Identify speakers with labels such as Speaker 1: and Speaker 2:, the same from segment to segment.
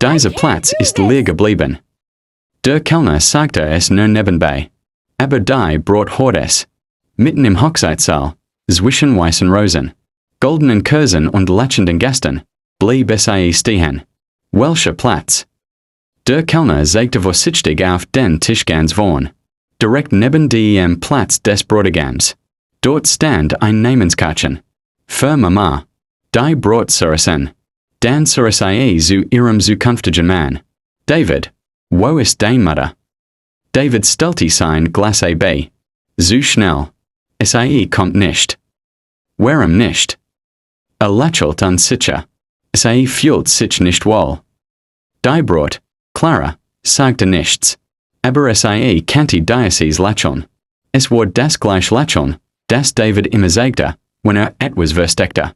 Speaker 1: Dieser Platz ist leer geblieben. Der Kellner sagte es nur nebenbei. Aber die Braut hört es. Mitten im Hochzeitssaal, zwischen weißen Rosen, goldenen Kerzen und lachenden Gästen, blieb es stehen. Welcher Platz? Der Kellner zeigte vorsichtig auf den Tisch ganz vorn. Direkt neben dem Platz des Bräutigams. Dort stand ein Namensschild für Mama. Die Braut sah dann sah zu ihrem zukünftigen Mann. David, wo ist deine Mutter? David stellte sein Glas ab. Zu schnell. Es kommt nicht. Warum nicht? Lächelt unsicher. Es fühlt sich nicht wohl. Die Braut, Clara, sagte nichts. Aber es kannte dieses Lächeln. Es war das gleiche Lächeln, das David immer zeigte, wenn etwas versteckte.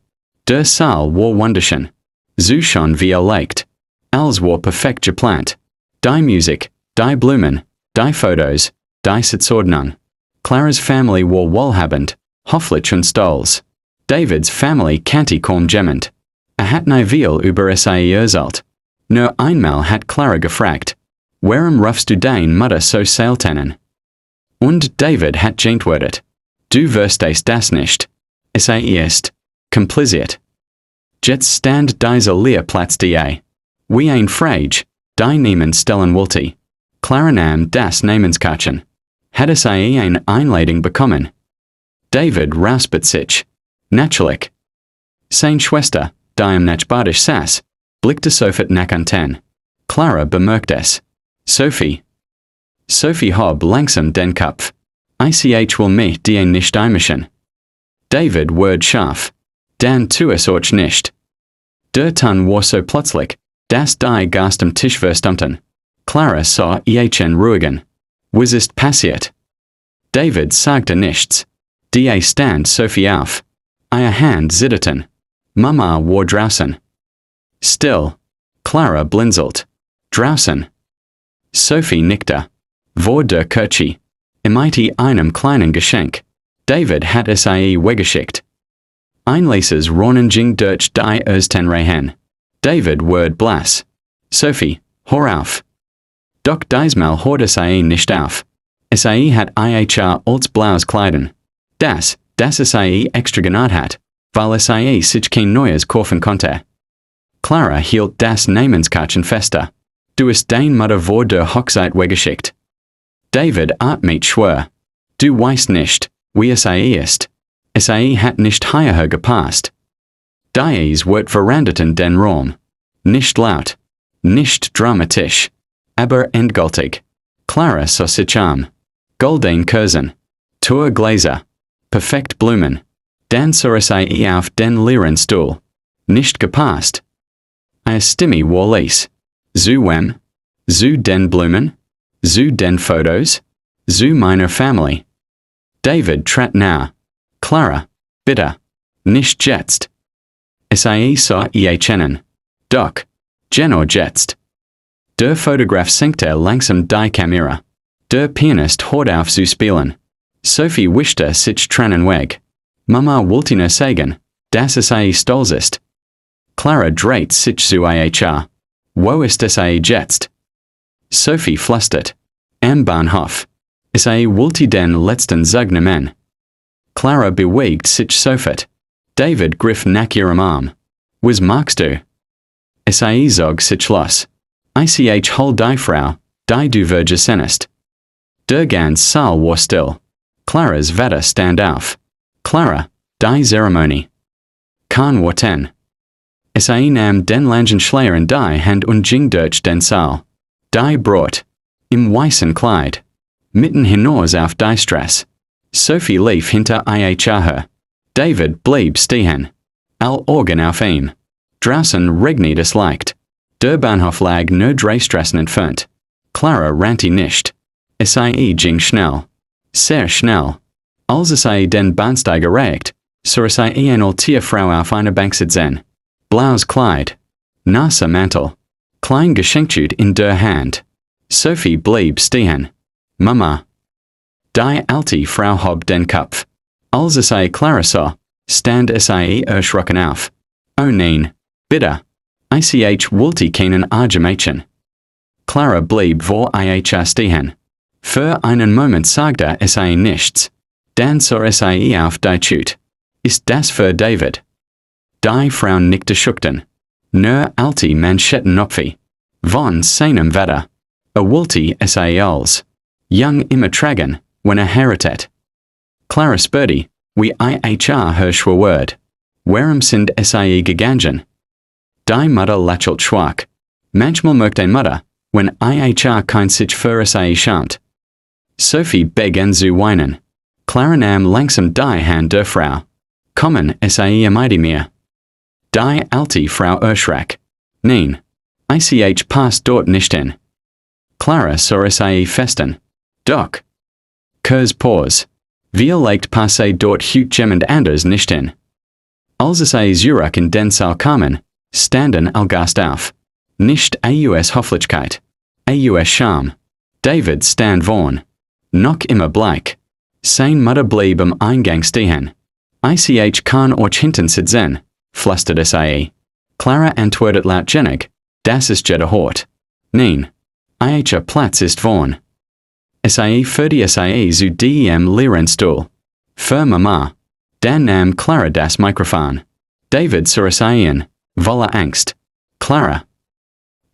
Speaker 1: Der Saal war wunderschön. So schön wie leicht. Alles war perfekt geplant. Die Musik, die Blumen, die Fotos, die Sitzordnung. Claras Family war wohlhabend, hoffentlich und stolz. Davids Family kannte kaum jemand. Hat nie viel über es erzählt. Nur einmal hat Clara gefragt, warum rufst du deine Mutter so selten? Und David hat geantwortet, du verstehst das nicht. Es ist kompliziert. Jetzt stand dieser leer Platz die. Wie ein Frage, die niemand stellen wollte. Clara nahm das Namensschild. Hat es eine Einladung bekommen? David räuspert sich. Natürlich. Seine Schwester, die im Nachbartisch saß, blickte sofort nach unten. Clara bemerkt es. Sophie. Sophie hob langsam den Kopf. Ich will mich die nicht einmischen. David wurde scharf. Dann tu es euch nicht. Der Ton war so plötzlich, dass die Gast am Tisch verstummten. Clara sah ihn ruhigen. Was ist passiert? David sagte nichts. Die stand Sophie auf. Ihre Hand zitterten. Mama war draußen. Still. Clara blinzelt. Draußen. Sophie nickte. Vor der Kirche. Mit einem kleinen Geschenk. David hat es weggeschickt. Ein letztes Ronen ging durch die Reihen. David wurde blass. Sophie, hör auf. Doch diesmal hört es nicht auf. Es hat als blaues Kleiden. Das es extra genannt hat, weil es sich kein neues kaufen konnte. Clara hielt das Namensschild fester. Du hast deine Mutter vor der Hochzeit weggeschickt. David atmet schwer. Du weißt nicht, wie es ist. Es hat nicht hierher gepasst. Dies wird veränderten den Raum. Nicht laut. Nicht dramatisch. Aber endgültig. Clara sah sich Golden Kerzen. Gläser. Perfekt Blumen. Dann sah es auf den leeren Stuhl. Nicht gepasst. Stimme war leis. Zu wem? Zu den Blumen? Zu den Fotos? Zu meiner Family. David trat nah. Clara, bitte. Nicht jetzt. Es sah kennen. Doch. Genau jetzt. Der Fotograf senkte langsam die Kamera. Der Pianist hört auf zu spielen. Sophie wischte sich trennen weg. Mama wollte nur sagen, dass es stolz ist. Clara dreht sich zu ihr. Wo ist es jetzt? Sophie flüstert. Am Bahnhof. Es wollte den letzten Zug nehmen. Clara bewegt sich sofort. David griff nach ihrem Arm. Was magst du? Es zog sich los. Ich hol die Frau, die du vergessenst. Der ganze Saal war still. Claras Vater stand auf. Clara, die Zeremonie. Kein Worten. Es nahm den langen Schleier in die Hand und ging durch den Saal. Die Braut. Im weißen Kleid. Mitten hinaus auf die Straße. Sophie lief hinter ihr her. David blieb stehen. All Augen auf ihm. Draußen regnet es leicht. Der Bahnhof lag nur 3 Straßen entfernt. Clara rannte nicht. Es ging schnell. Sehr schnell. Als es den Bahnsteig erreicht, sah es eine alte Frau auf einer Bank sitzen. Blaues Kleid. Nasser Mantel. Klein Geschenktüt in der Hand. Sophie blieb stehen. Mama. Die alte Frau hob den Kopf. Als es Clara sah, stand es erschrocken auf. Oh nein, bitte. Ich wollte keinen Arge Clara blieb vor ihr stehen. Für einen Moment sagte nichts. Dann sah auf die Tüte. Ist das für David? Die Frauen nickte schüchtern. Nur alte Manschettenopfie. Von seinem Wetter. Wollte als. Jung immer tragen, wenn heiratet. Clara spurte, wie ich Word. Warum sind gegangen? Die Mutter lächelt schwach. Manchmal merkt Mutter, wenn ich kein sich für schämt. Sophie begann zu weinen. Clara nahm langsam die Hand der Frau. Kommen meide mir. Die alte Frau erschrak. Nein. Ich passt dort nicht hin. Clara sah festen. Doch. Pause. Wir legt passe dort jemand anders nicht hin. Als zurück in den Saal kamen, standen Gast auf. Nicht Höflichkeit. Scham. David stand vorn. Noch immer bleich. Sein Mutter blieb am Eingang stehen. Ich kann euch hinten sitzen, flüsterte Clara antwortet lautjährig, das ist jeder Hort. Nein. Ihr Platz ist vorn. Führte zu dem leeren Stuhl. Für Mama. Dann nahm Clara das Mikrofon. David sah ihn, voller Angst. Clara.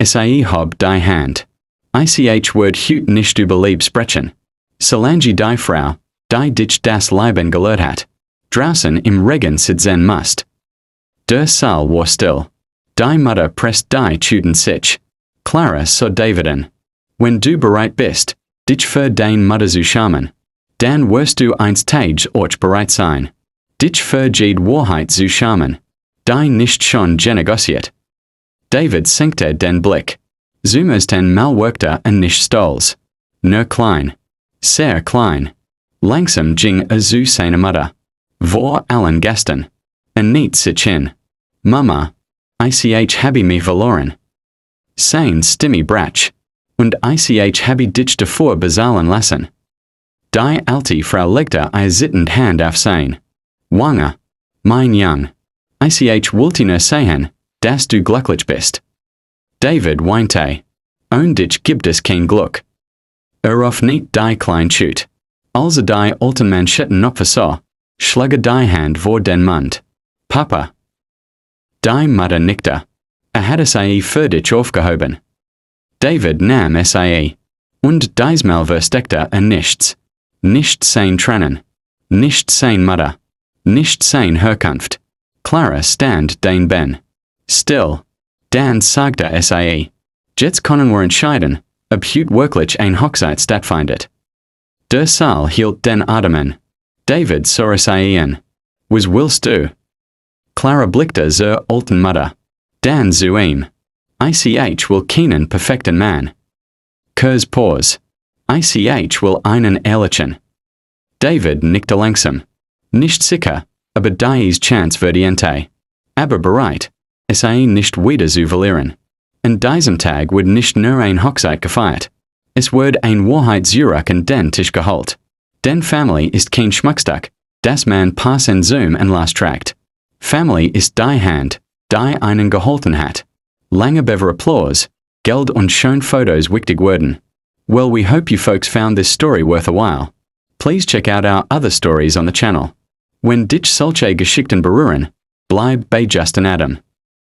Speaker 1: Hob die Hand. Word hüt nicht über Lieb sprechen. Solange die Frau, die dich das Leben gelehrt hat, draußen im Regen sitzen musst. Der Saal war still. Die Mutter presst die Tüten sich. Clara sah David an. Wenn du bereit bist, dich für dein Mutter zu schämen, dann wirst du einst Tage euch bereit sein. Dich für jede Wahrheit zu schämen, die nicht schon genegociert. David senkte den Blick. Zumeisten malwerkte nicht stolz. Nur klein. Sehr klein. Langsam ging zu seiner Mutter. Vor allen Gästen. Niet sich hin. Mama. Ich habe mich verloren. Sein Stimme brach. Und ich habe dich davor bezahlen lassen. Die alte Frau legte zittend Hand auf sein Wange. Mein Jung. Ich wollte nur sehen, dass du glücklich bist. David weinte. Und dich gibt es kein Glück. Auf nicht die klein Tüte. Als die alten Manschetten sah, schlug die Hand vor den Mund. Papa. Die Mutter nickte. Hat für dich aufgehoben. David nahm und diesmal versteckte nichts. Nicht sein Tränen. Nicht sein Mutter. Nicht sein Herkunft. Clara stand den Ben. Still. Dann sagte jetzt können wir entscheiden, ob heute wirklich ein Hochzeit stattfindet. Der Saal hielt den Atem an. David sah an. Was willst du? Clara blickte zur alten Mutter. Dann zu ihm. Ich will keinen perfekten Mann. Pause. Ich will einen ehrlichen. David nickte langsam. Nicht sicher, aber dies Chance verdiente. Aber bereit, nicht wieder zu verlieren. An diesem Tag wird nicht nur ein Hochzeit gefeiert. Es wird ein Wahrheitszurück an den Tisch geholt. Denn Family ist kein Schmuckstück, das man Pass und Zoom Anlass trägt. Family ist die Hand, die einen geholfen hat. Lange bever Applaus, Geld und schön Fotos wichtig wurden. Well, we hope you folks found this story worth a while. Please check out our other stories on the channel. Wenn dich solche Geschichten berühren, bleib bei Justin Adam.